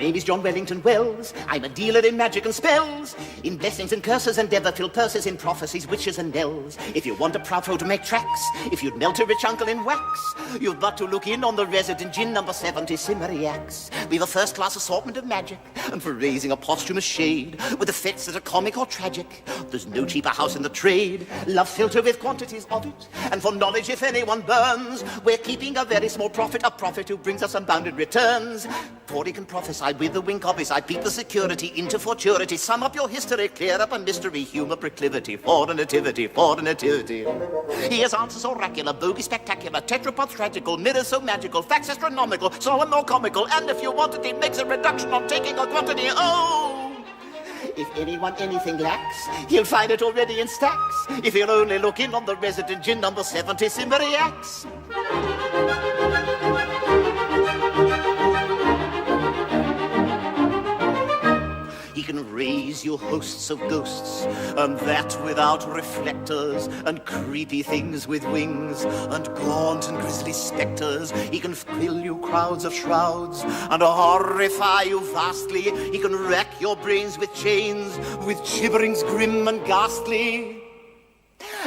name is John Wellington Wells. I'm a dealer in magic and spells, in blessings and curses, and never-filled purses, in prophecies, witches, and knells. If you want a proud foe to make tracks, if you'd melt a rich uncle in wax, you've but to look in on the resident gin number 70 Simeriacs. We've a first-class assortment of magic, and for raising a posthumous shade, with effects that are comic or tragic, there's no cheaper house in the trade. Love filter with quantities of it, and for knowledge if anyone burns, we're keeping a very small profit, a prophet who brings us unbounded returns. For he can prophesy with the wink of his eye, peep the security into futurity, sum up your history, clear up a mystery, humour, proclivity, for a nativity, for a nativity. He has answers oracular, bogey spectacular, tetrapods tragical, mirrors so magical, facts astronomical, solemn or comical, and if you want it, he makes a reduction on taking a quantity. Oh! If anyone anything lacks, he'll find it already in stacks, if he'll only look in on the resident gin number 70 Simeriacs. He can raise you hosts of ghosts, and that without reflectors, and creepy things with wings, and gaunt and grisly spectres. He can fill you crowds of shrouds, and horrify you vastly. He can rack your brains with chains, with gibberings grim and ghastly.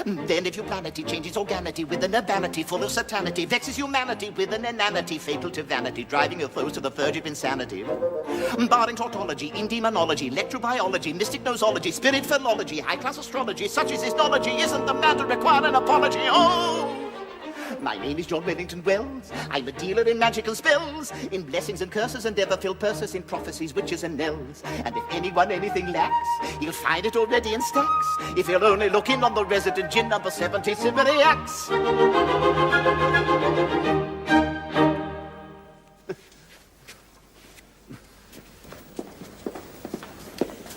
Then if your planet changes organity with an urbanity full of satanity, vexes humanity with an inanity fatal to vanity, driving your foes to the verge of insanity. Barring tautology, in demonology, electrobiology, mystic nosology, spirit philology, high-class astrology, such as his knowledge, isn't the man to require an apology. Oh! My name is John Wellington Wells. I'm a dealer in magic and spells, in blessings and curses, and never-filled purses, in prophecies, witches, and knells. And if anyone anything lacks, he'll find it already in stacks, if he'll only look in on the resident gin number 70 Simeriacs.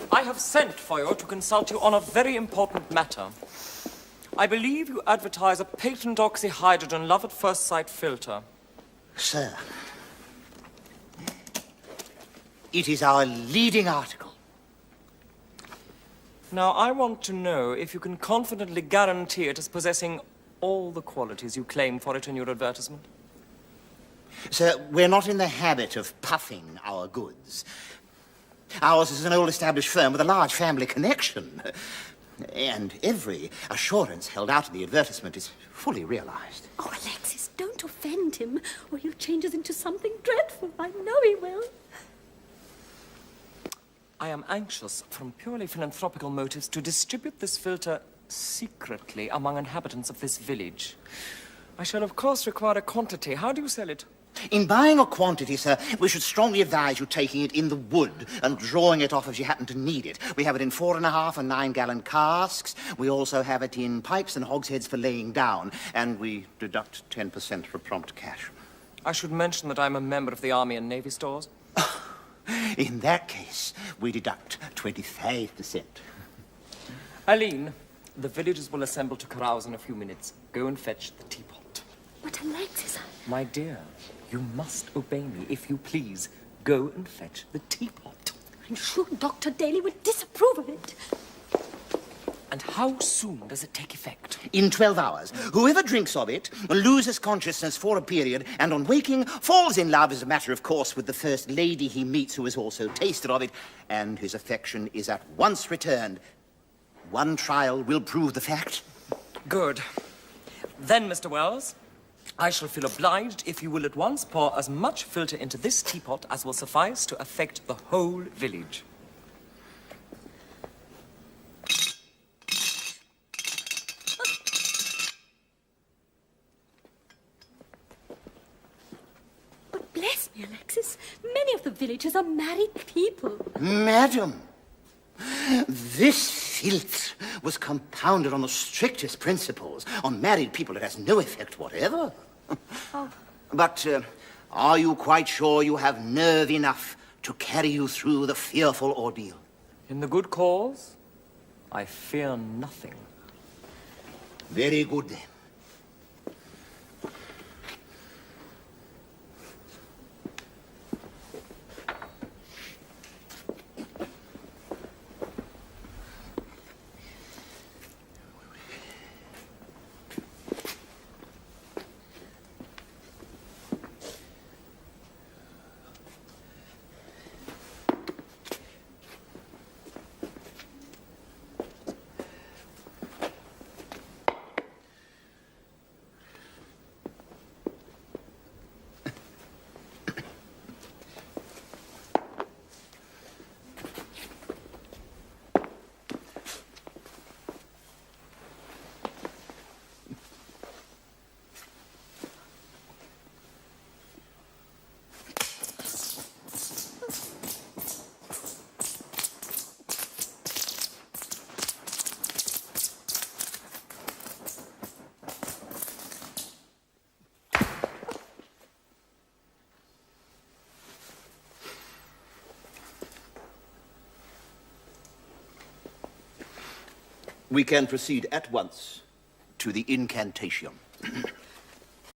I have sent for you to consult you on a very important matter. I believe you advertise a patent oxyhydrogen love at first sight filter. Sir, it is our leading article. Now, I want to know if you can confidently guarantee it as possessing all the qualities you claim for it in your advertisement. Sir, we're not in the habit of puffing our goods. Ours is an old-established firm with a large family connection. And every assurance held out in the advertisement is fully realized. Oh, Alexis, don't offend him, or he'll change us into something dreadful. I know he will. I am anxious, from purely philanthropical motives, to distribute this filter secretly among inhabitants of this village. I shall, of course, require a quantity. How do you sell it? In buying a quantity, sir, we should strongly advise you taking it in the wood and drawing it off as you happen to need it. We have it in 4.5 and 9-gallon casks. We also have it in pipes and hogsheads for laying down, and we deduct 10% for prompt cash. I should mention that I'm a member of the Army and Navy stores. In that case, we deduct 25%. Aline, the villagers will assemble to carouse in a few minutes. Go and fetch the teapot. But Alexis, My dear, you must obey me, if you please. Go and fetch the teapot. I'm sure Dr. Daly would disapprove of it. And how soon does it take effect? In 12 hours. Whoever drinks of it loses consciousness for a period, and on waking, falls in love as a matter of course with the first lady he meets who has also tasted of it, and his affection is at once returned. One trial will prove the fact. Good. Then, Mr. Wells, I shall feel obliged if you will at once pour as much filter into this teapot as will suffice to affect the whole village. But bless me, Alexis, many of the villagers are married people. Madam, this filth was compounded on the strictest principles. On married people, it has no effect whatever. Oh. But are you quite sure you have nerve enough to carry you through the fearful ordeal? In the good cause, I fear nothing. Very good, then. We can proceed at once to the incantation.